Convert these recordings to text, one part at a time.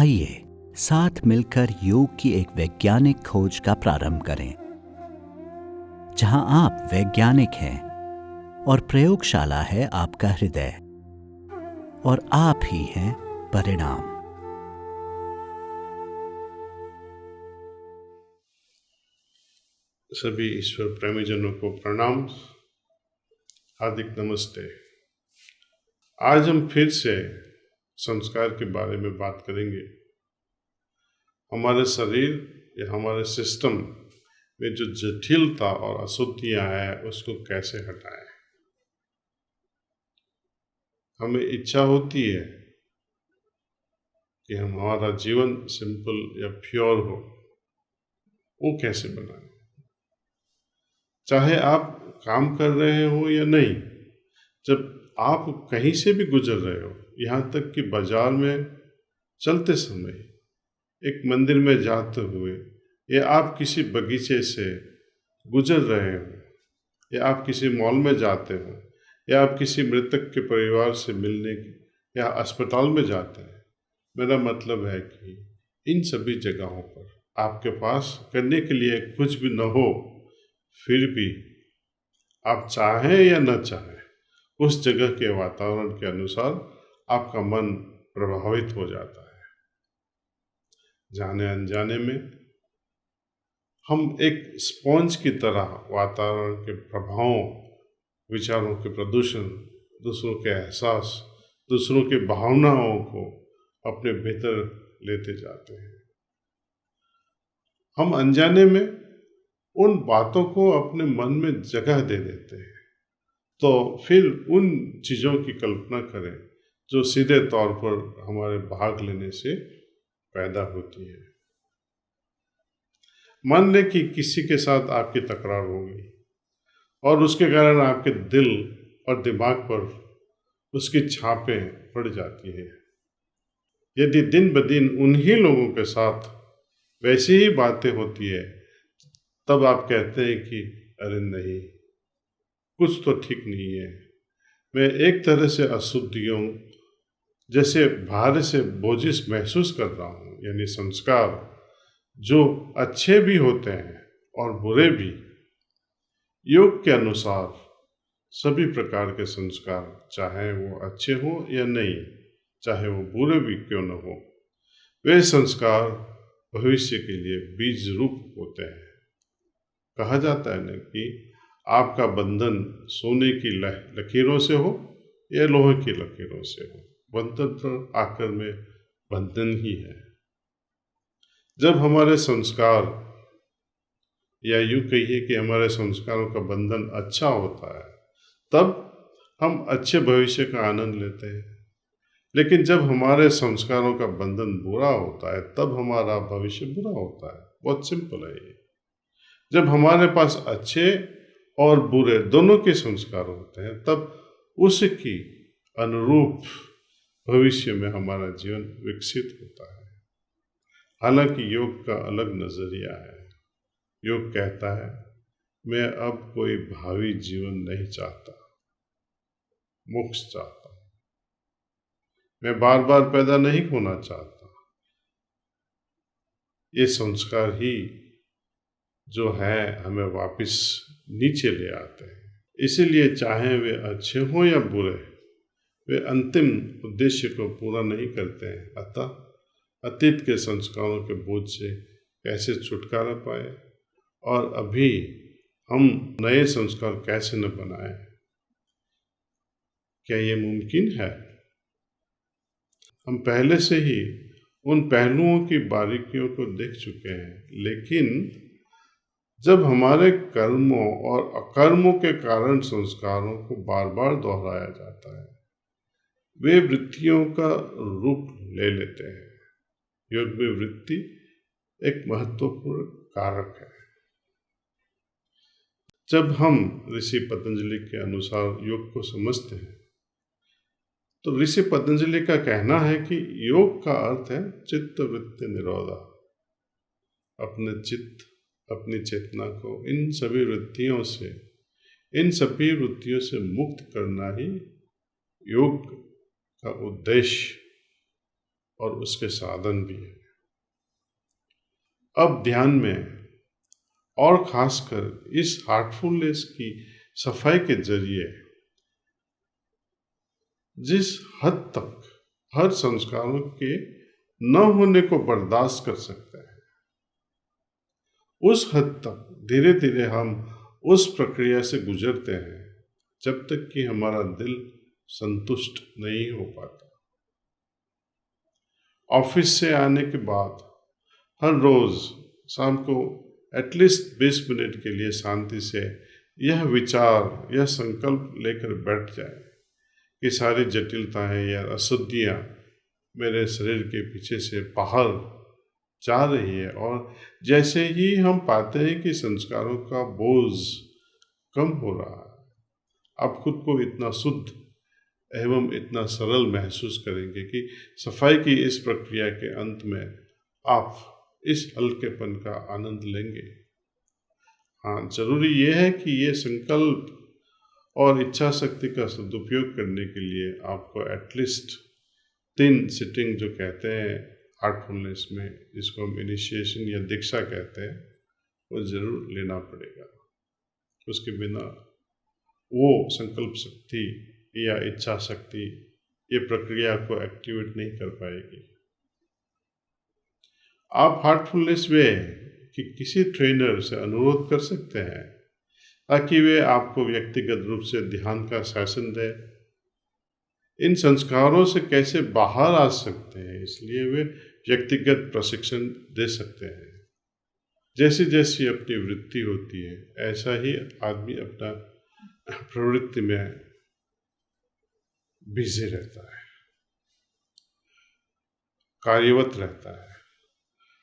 आइए साथ मिलकर योग की एक वैज्ञानिक खोज का प्रारंभ करें, जहां आप वैज्ञानिक हैं और प्रयोगशाला है आपका हृदय, और आप ही हैं परिणाम। सभी ईश्वर प्रेमीजनों को प्रणाम, हार्दिक नमस्ते। आज हम फिर से संस्कार के बारे में बात करेंगे। हमारे शरीर या हमारे सिस्टम में जो जटिलता और अशुद्धियां हैं उसको कैसे हटाएं। हमें इच्छा होती है कि हमारा जीवन सिंपल या प्योर हो, वो कैसे बनाएं। चाहे आप काम कर रहे हो या नहीं, जब आप कहीं से भी गुजर रहे हो, यहाँ तक कि बाजार में चलते समय, एक मंदिर में जाते हुए, या आप किसी बगीचे से गुजर रहे हो, या आप किसी मॉल में जाते हो, या आप किसी मृतक के परिवार से मिलने या अस्पताल में जाते हैं, मेरा मतलब है कि इन सभी जगहों पर आपके पास करने के लिए कुछ भी न हो, फिर भी आप चाहें या न चाहें, उस जगह के वातावरण के अनुसार आपका मन प्रभावित हो जाता है। जाने अनजाने में हम एक स्पॉन्ज की तरह वातावरण के प्रभावों, विचारों के प्रदूषण, दूसरों के एहसास, दूसरों की भावनाओं को अपने भीतर लेते जाते हैं। हम अनजाने में उन बातों को अपने मन में जगह दे देते हैं, तो फिर उन चीज़ों की कल्पना करें जो सीधे तौर पर हमारे भाग लेने से पैदा होती है। मान लें कि किसी के साथ आपकी तकरार हो गई और उसके कारण आपके दिल और दिमाग पर उसकी छापें पड़ जाती है। यदि दिन ब दिन उन्हीं लोगों के साथ वैसी ही बातें होती है, तब आप कहते हैं कि अरे नहीं, कुछ तो ठीक नहीं है। मैं एक तरह से अशुद्धियों जैसे भार से बोझिल महसूस कर रहा हूँ, यानी संस्कार जो अच्छे भी होते हैं और बुरे भी। योग के अनुसार सभी प्रकार के संस्कार, चाहे वो अच्छे हो या नहीं, चाहे वो बुरे भी क्यों न हो, वे संस्कार भविष्य के लिए बीज रूप होते हैं। कहा जाता है न कि आपका बंधन सोने की लकीरों से हो या लोहे की लकीरों से हो, बंधन तो आकर में बंधन ही है। जब हमारे संस्कार, या यूँ कहिए कि हमारे संस्कारों का बंधन अच्छा होता है, तब हम अच्छे भविष्य का आनंद लेते हैं। लेकिन जब हमारे संस्कारों का बंधन बुरा होता है, तब हमारा भविष्य बुरा होता है। बहुत सिंपल है ये। जब हमारे पास अच्छे और बुरे दोनों के संस्कार होते हैं, तब उसकी अनुरूप भविष्य में हमारा जीवन विकसित होता है। हालांकि योग का अलग नजरिया है। योग कहता है, मैं अब कोई भावी जीवन नहीं चाहता, मोक्ष चाहता हूं। मैं बार बार पैदा नहीं होना चाहता। ये संस्कार ही जो है हमें वापस नीचे ले आते हैं। इसीलिए चाहे वे अच्छे हों या बुरे, वे अंतिम उद्देश्य को पूरा नहीं करते हैं। अतः अतीत के संस्कारों के बोझ से कैसे छुटकारा पाए और अभी हम नए संस्कार कैसे न बनाएं, क्या ये मुमकिन है? हम पहले से ही उन पहलुओं की बारीकियों को देख चुके हैं, लेकिन जब हमारे कर्मों और अकर्मों के कारण संस्कारों को बार बार दोहराया जाता है, वे वृत्तियों का रूप ले लेते हैं। योग में वृत्ति एक महत्वपूर्ण कारक है। जब हम ऋषि पतंजलि के अनुसार योग को समझते हैं, तो ऋषि पतंजलि का कहना है कि योग का अर्थ है चित्त वृत्ति निरोधा। अपने चित्त, अपनी चेतना को इन सभी वृत्तियों से मुक्त करना ही योग का उद्देश्य और उसके साधन भी है। अब ध्यान में और खासकर इस हार्टफुलनेस की सफाई के जरिए जिस हद तक हर संस्कारों के न होने को बर्दाश्त कर सकता है, उस हद तक धीरे धीरे हम उस प्रक्रिया से गुजरते हैं जब तक कि हमारा दिल संतुष्ट नहीं हो पाता। ऑफिस से आने के बाद हर रोज शाम को एटलीस्ट 20 मिनट के लिए शांति से यह विचार, यह संकल्प लेकर बैठ जाए कि सारी जटिलताएं या अशुद्धियां मेरे शरीर के पीछे से बाहर जा रही है, और जैसे ही हम पाते हैं कि संस्कारों का बोझ कम हो रहा है, आप खुद को इतना शुद्ध एवं इतना सरल महसूस करेंगे कि सफाई की इस प्रक्रिया के अंत में आप इस हल्केपन का आनंद लेंगे। हाँ, जरूरी यह है कि ये संकल्प और इच्छा शक्ति का सदुपयोग करने के लिए आपको एटलीस्ट 3 सिटिंग जो कहते हैं हार्टफुलनेस में, जिसको हम इनिशिएशन या दीक्षा कहते हैं, वो जरूर लेना पड़ेगा। उसके बिना वो संकल्प शक्ति या इच्छा शक्ति ये प्रक्रिया को एक्टिवेट नहीं कर पाएगी। आप हार्टफुलनेस में कि किसी ट्रेनर से अनुरोध कर सकते हैं ताकि वे आपको व्यक्तिगत रूप से ध्यान का सेशन दे। इन संस्कारों से कैसे बाहर आ सकते हैं, इसलिए वे व्यक्तिगत प्रशिक्षण दे सकते हैं। जैसी जैसी अपनी वृत्ति होती है, ऐसा ही आदमी अपना प्रवृत्ति में बिजी रहता है, कार्यवत रहता है,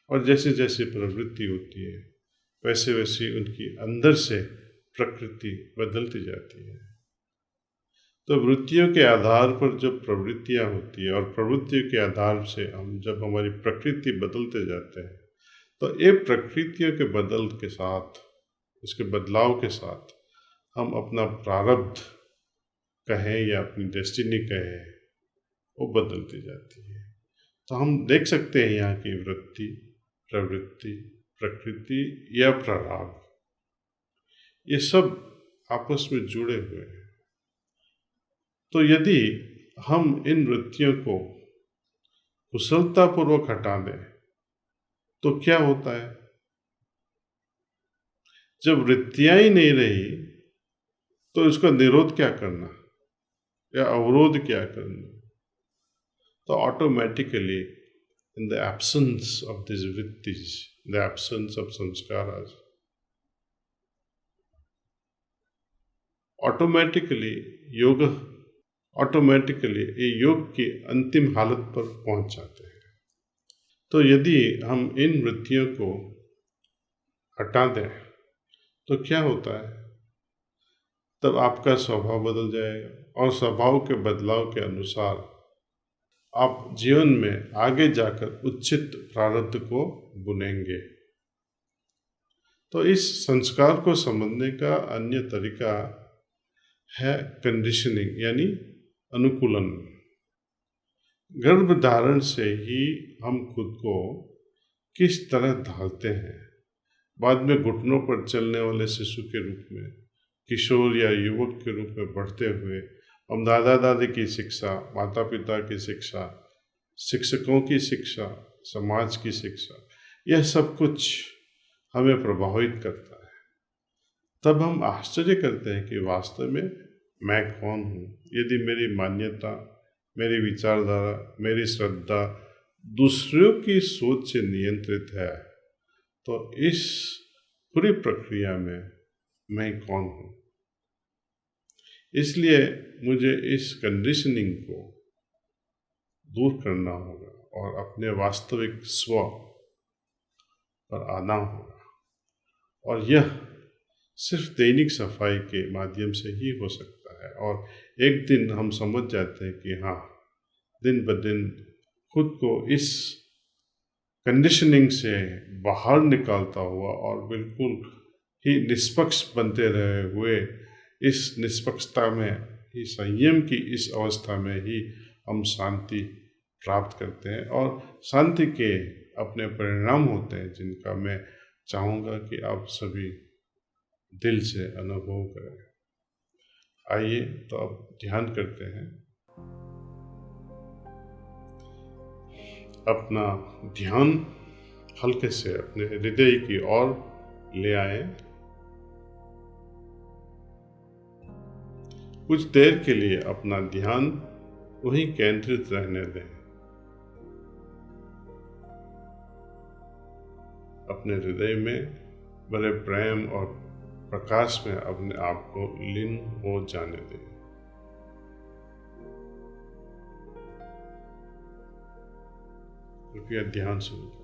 और जैसे जैसे प्रवृत्ति होती है वैसे वैसे उनकी अंदर से प्रकृति बदलती जाती है। तो वृत्तियों के आधार पर जब प्रवृत्तियां होती है और प्रवृत्तियों के आधार से हम जब हमारी प्रकृति बदलते जाते हैं, तो ये प्रकृतियों के बदल के साथ, उसके बदलाव के साथ हम अपना प्रारब्ध कहें या अपनी डेस्टिनी कहें, वो बदलती जाती है। तो हम देख सकते हैं यहाँ की वृत्ति, प्रवृत्ति, प्रकृति या प्रारब्ध, ये सब आपस में जुड़े हुए हैं। तो यदि हम इन वृत्तियों को कुशलतापूर्वक हटा दें तो क्या होता है? जब वृत्तियां ही नहीं रही तो इसका निरोध क्या करना या अवरोध क्या करना? तो automatically in the absence of this वृत्तिज, द एब्सेंस ऑफ संस्कारास, ऑटोमेटिकली ये योग की अंतिम हालत पर पहुंच जाते हैं। तो यदि हम इन वृत्तियों को हटा दें तो क्या होता है? तब आपका स्वभाव बदल जाएगा और स्वभाव के बदलाव के अनुसार आप जीवन में आगे जाकर उचित प्रारब्ध को बुनेंगे। तो इस संस्कार को समझने का अन्य तरीका है कंडीशनिंग, यानी अनुकूलन। गर्भधारण से ही हम खुद को किस तरह ढालते हैं, बाद में घुटनों पर चलने वाले शिशु के रूप में, किशोर या युवक के रूप में बढ़ते हुए हम दादा दादी की शिक्षा, माता पिता की शिक्षा, शिक्षकों की शिक्षा, समाज की शिक्षा, यह सब कुछ हमें प्रभावित करता है। तब हम आश्चर्य करते हैं कि वास्तव में मैं कौन हूँ। यदि मेरी मान्यता, मेरी विचारधारा, मेरी श्रद्धा दूसरों की सोच से नियंत्रित है, तो इस पूरी प्रक्रिया में मैं कौन हूँ? इसलिए मुझे इस कंडीशनिंग को दूर करना होगा और अपने वास्तविक स्व पर आना होगा, और यह सिर्फ दैनिक सफाई के माध्यम से ही हो सकता है। और एक दिन हम समझ जाते हैं कि हाँ, दिन ब दिन खुद को इस कंडीशनिंग से बाहर निकालता हुआ और बिल्कुल ही निष्पक्ष बनते रहे हुए, इस निष्पक्षता में ही, संयम की इस अवस्था में ही हम शांति प्राप्त करते हैं और शांति के अपने परिणाम होते हैं, जिनका मैं चाहूँगा कि आप सभी दिल से अनुभव करें। आइए तो अब ध्यान करते हैं। अपना ध्यान हल्के से अपने हृदय की ओर ले आए। कुछ देर के लिए अपना ध्यान वहीं केंद्रित रहने दें। अपने हृदय में बड़े प्रेम और प्रकाश में अपने आप को लीन हो जाने दें। कृपया ध्यान शुरू करें।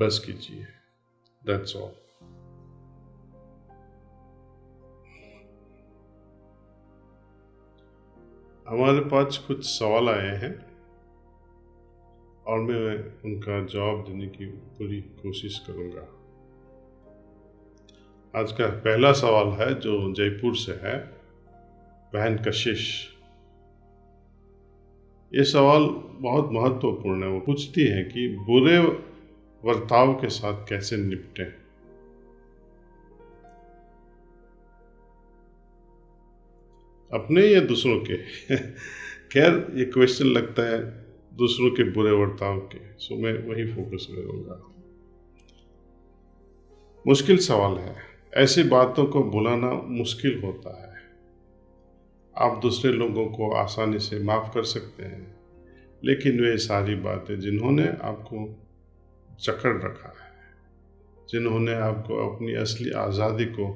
बस कीजिए। That's all. हमारे पास कुछ सवाल आए हैं और मैं उनका जवाब देने की पूरी कोशिश करूंगा। आज का पहला सवाल है जो जयपुर से है, बहन कशिश। ये सवाल बहुत महत्वपूर्ण है। वो पूछती है कि बुरे बर्ताव के साथ कैसे निपटें। अपने या दूसरों के? खैर, ये क्वेश्चन लगता है दूसरों के बुरे बर्ताव के, सो मैं वही फोकस करूंगा। मुश्किल सवाल है। ऐसी बातों को भुलाना मुश्किल होता है। आप दूसरे लोगों को आसानी से माफ कर सकते हैं, लेकिन वे सारी बातें जिन्होंने आपको जकड़ रखा है, जिन्होंने आपको अपनी असली आज़ादी को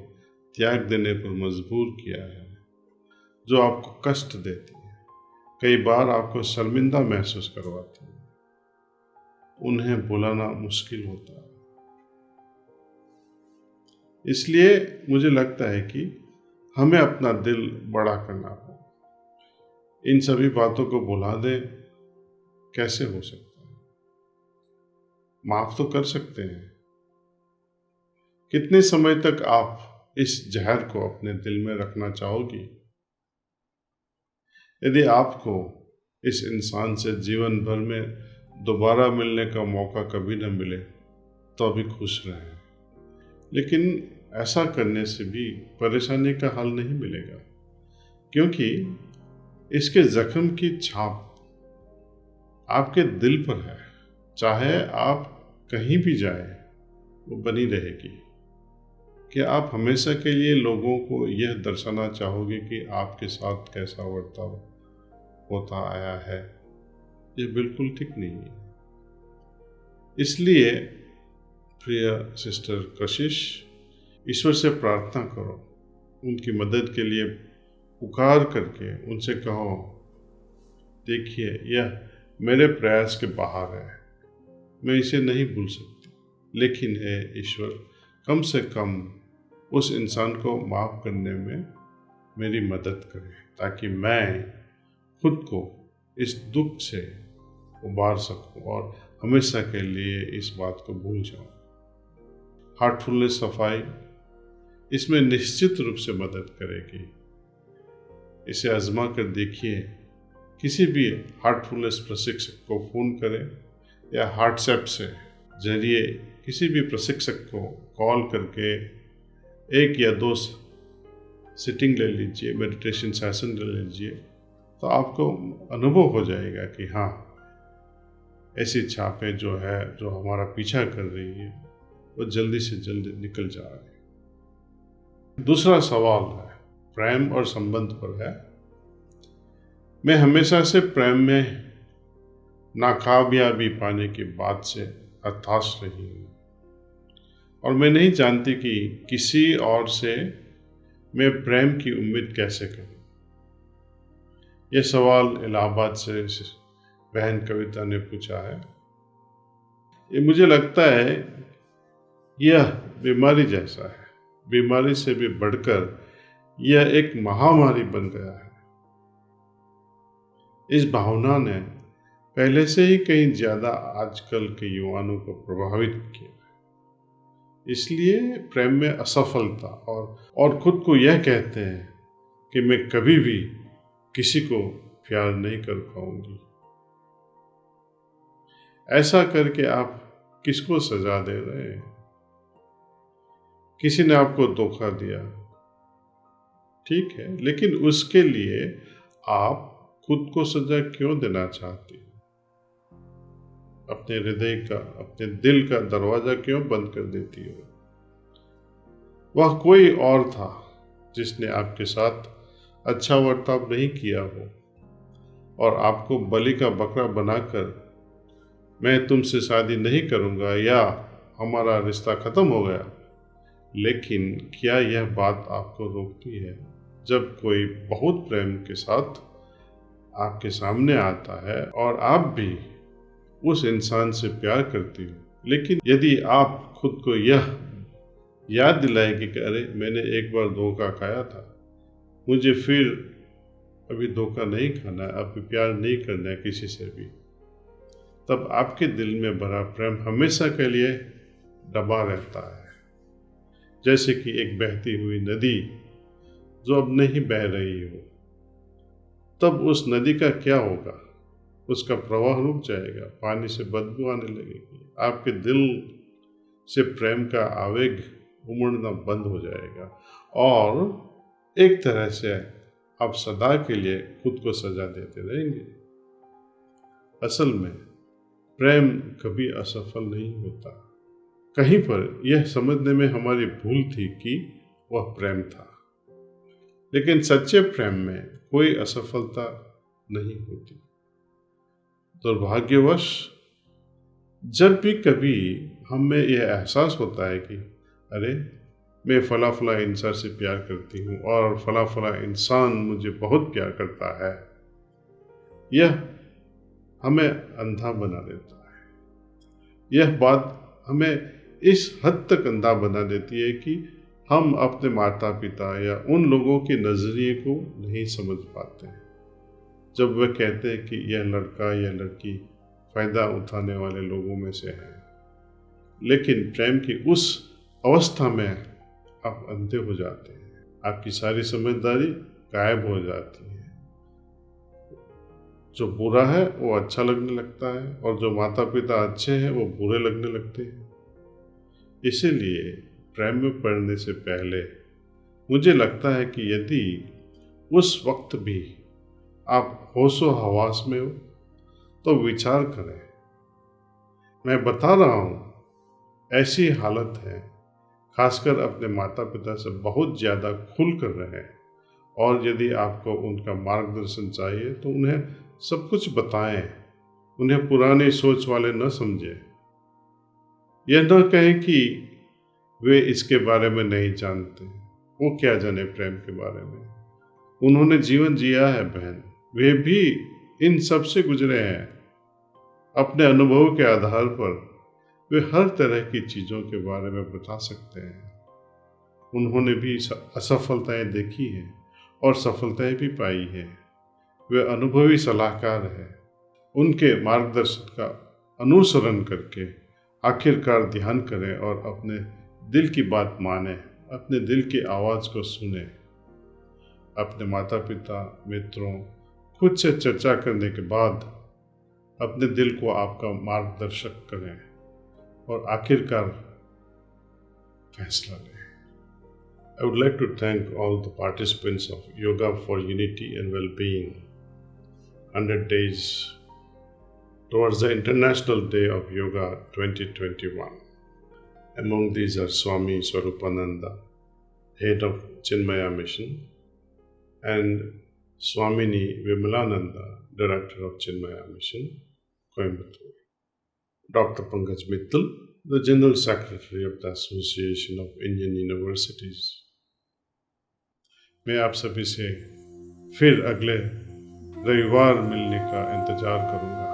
त्याग देने पर मजबूर किया है, जो आपको कष्ट देती है, कई बार आपको शर्मिंदा महसूस करवाती है, उन्हें भुलाना मुश्किल होता है। इसलिए मुझे लगता है कि हमें अपना दिल बड़ा करना होगा। इन सभी बातों को भुला दे, कैसे हो सकता है? माफ तो कर सकते हैं। कितने समय तक आप इस जहर को अपने दिल में रखना चाहोगी? यदि आपको इस इंसान से जीवन भर में दोबारा मिलने का मौका कभी न मिले तो अभी खुश रहें, लेकिन ऐसा करने से भी परेशानी का हल नहीं मिलेगा, क्योंकि इसके जख्म की छाप आपके दिल पर है। चाहे आप कहीं भी जाएं, वो बनी रहेगी। क्या आप हमेशा के लिए लोगों को यह दर्शाना चाहोगे कि आपके साथ कैसा बर्ताव होता आया है? यह बिल्कुल ठीक नहीं है। इसलिए प्रिय सिस्टर कशिश, ईश्वर से प्रार्थना करो, उनकी मदद के लिए पुकार करके उनसे कहो, देखिए यह मेरे प्रयास के बाहर है, मैं इसे नहीं भूल सकती, लेकिन हे ईश्वर, कम से कम उस इंसान को माफ़ करने में मेरी मदद करें, ताकि मैं खुद को इस दुख से उबार सकूं और हमेशा के लिए इस बात को भूल जाऊं। हार्टफुलनेस सफाई इसमें निश्चित रूप से मदद करेगी। इसे आजमा कर देखिए। किसी भी हार्टफुलनेस प्रशिक्षक को फ़ोन करें या व्हाट्सएप से जरिए किसी भी प्रशिक्षक को कॉल करके 1 या 2 सिटिंग ले लीजिए, मेडिटेशन सेशन ले लीजिए, तो आपको अनुभव हो जाएगा कि हाँ, ऐसी छापें जो हमारा पीछा कर रही है वो जल्दी से जल्दी निकल जा रही है। दूसरा सवाल है प्रेम और संबंध पर है। मैं हमेशा से प्रेम में नाकामयाबी पाने की बात से हताश रही हूँ और मैं नहीं जानती कि किसी और से मैं प्रेम की उम्मीद कैसे करूँ। यह सवाल इलाहाबाद से बहन कविता ने पूछा है। ये मुझे लगता है यह बीमारी जैसा है। बीमारी से भी बढ़कर यह एक महामारी बन गया है। इस भावना ने पहले से ही कहीं ज़्यादा आजकल के युवाओं को प्रभावित किया। इसलिए प्रेम में असफलता और खुद को यह कहते हैं कि मैं कभी भी किसी को प्यार नहीं कर पाऊंगी। ऐसा करके आप किसको सजा दे रहे हैं? किसी ने आपको धोखा दिया, ठीक है, लेकिन उसके लिए आप खुद को सजा क्यों देना चाहती हो? अपने हृदय का, अपने दिल का दरवाजा क्यों बंद कर देती हो? वह कोई और था जिसने आपके साथ अच्छा बर्ताव नहीं किया हो और आपको बलि का बकरा बनाकर मैं तुमसे शादी नहीं करूंगा या हमारा रिश्ता खत्म हो गया। लेकिन क्या यह बात आपको रोकती है जब कोई बहुत प्रेम के साथ आपके सामने आता है और आप भी उस इंसान से प्यार करती हो, लेकिन यदि आप खुद को यह याद दिलाएं कि अरे मैंने एक बार धोखा खाया था, मुझे फिर अभी धोखा नहीं खाना है, अभी प्यार नहीं करना है किसी से भी, तब आपके दिल में भरा प्रेम हमेशा के लिए दबा रहता है। जैसे कि एक बहती हुई नदी जो अब नहीं बह रही हो, तब उस नदी का क्या होगा? उसका प्रवाह रुक जाएगा, पानी से बदबू आने लगेगी, आपके दिल से प्रेम का आवेग उमड़ना बंद हो जाएगा और एक तरह से आप सदा के लिए खुद को सजा देते रहेंगे। असल में प्रेम कभी असफल नहीं होता। कहीं पर यह समझने में हमारी भूल थी कि वह प्रेम था, लेकिन सच्चे प्रेम में कोई असफलता नहीं होती। दुर्भाग्यवश जब भी कभी हमें यह एहसास होता है कि अरे मैं फला फला इंसान से प्यार करती हूँ और फला फला इंसान मुझे बहुत प्यार करता है, यह हमें अंधा बना देता है। यह बात हमें इस हद तक अंधा बना देती है कि हम अपने माता पिता या उन लोगों के नज़रिए को नहीं समझ पाते हैं जब वे कहते हैं कि यह लड़का या लड़की फ़ायदा उठाने वाले लोगों में से है। लेकिन प्रेम की उस अवस्था में आप अंधे हो जाते हैं, आपकी सारी समझदारी गायब हो जाती है। जो बुरा है वो अच्छा लगने लगता है और जो माता पिता अच्छे हैं वो बुरे लगने लगते हैं। इसीलिए प्रेम में पड़ने से पहले मुझे लगता है कि यदि उस वक्त भी आप होशो हवास में हो तो विचार करें। मैं बता रहा हूँ, ऐसी हालत है, खासकर अपने माता पिता से बहुत ज़्यादा खुल कर रहे हैं, और यदि आपको उनका मार्गदर्शन चाहिए तो उन्हें सब कुछ बताएं। उन्हें पुरानी सोच वाले न समझें। यह न कहें कि वे इसके बारे में नहीं जानते, वो क्या जाने प्रेम के बारे में। उन्होंने जीवन जिया है बहन, वे भी इन सब से गुजरे हैं। अपने अनुभव के आधार पर वे हर तरह की चीज़ों के बारे में बता सकते हैं। उन्होंने भी असफलताएं देखी हैं और सफलताएं भी पाई हैं। वे अनुभवी सलाहकार हैं। उनके मार्गदर्शन का अनुसरण करके आखिरकार ध्यान करें और अपने दिल की बात माने, अपने दिल की आवाज़ को सुने। अपने माता पिता, मित्रों, खुद से चर्चा करने के बाद अपने दिल को आपका मार्गदर्शक करें और आखिरकार फैसला लें। I would like to thank all the participants of Yoga for Unity and Well-Being 100 Days towards the International Day of Yoga 2021. Among these are Swami Swarupananda, head of Chinmaya Mission, and Swamini Vimalananda, director of Chinmaya Mission, Coimbatore. Dr. Pankaj Mittal, the General Secretary of the Association of Indian Universities. मैं आप सभी से फिर अगले रविवार मिलने का इंतज़ार करूँगा।